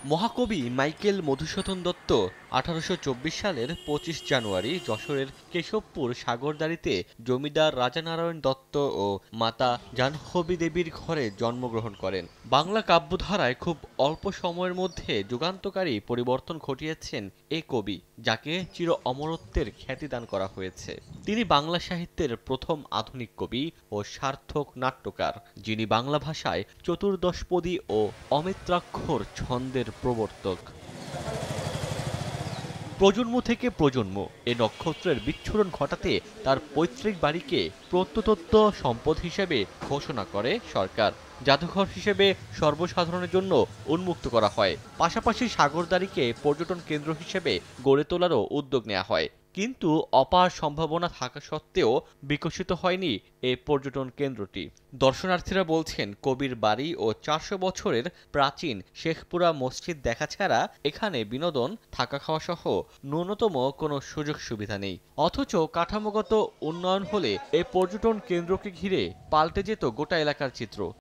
মহাকবি মাইকেল মধুসূদন দত্ত 1824 সালের 25 জানুয়ারি যশোরের কেশবপুর সাগরদাঁড়িতে জমিদার রাজানারায়ণ দত্ত ও মাতা জাহ্নবী দেবীর ঘরে জন্মগ্রহণ করেন। বাংলা কাব্যধারায় খুব অল্প সময়ের মধ্যে যুগান্তকারী পরিবর্তন ঘটিয়েছেন এ কবি, যাকে চির অমরত্বের খ্যাতি দান করা হয়েছে। তিনি বাংলা সাহিত্যের প্রথম আধুনিক কবি ও সার্থক নাট্যকার, যিনি বাংলা ভাষায় চতুর্দশপদী ও অমিত্রাক্ষর ছন্দের প্রবর্তক। প্রজন্ম থেকে প্রজন্ম এ নক্ষত্রের বিচ্ছুরণ ঘটাতে তার পৈতৃক বাড়িকে প্রত্নতত্ত্ব সম্পদ হিসেবে ঘোষণা করে সরকার। জাদুঘর হিসেবে সর্বসাধারণের জন্য উন্মুক্ত করা হয়। পাশাপাশি সাগরদাঁড়িকে পর্যটন কেন্দ্র হিসেবে গড়ে তোলারও উদ্যোগ নেওয়া হয়। কিন্তু অপার সম্ভাবনা থাকা সত্ত্বেও বিকশিত হয়নি এই পর্যটন কেন্দ্রটি। দর্শনার্থীরা বলছেন, কবির বাড়ি ও 400 বছরের প্রাচীন শেখপুরা মসজিদ দেখা ছাড়া এখানে বিনোদন, থাকা খাওয়া সহ ন্যূনতম কোনো সুযোগ সুবিধা নেই। অথচ কাঠামোগত উন্নয়ন হলে এই পর্যটন কেন্দ্রকে ঘিরে পাল্টে যেত গোটা এলাকার চিত্র।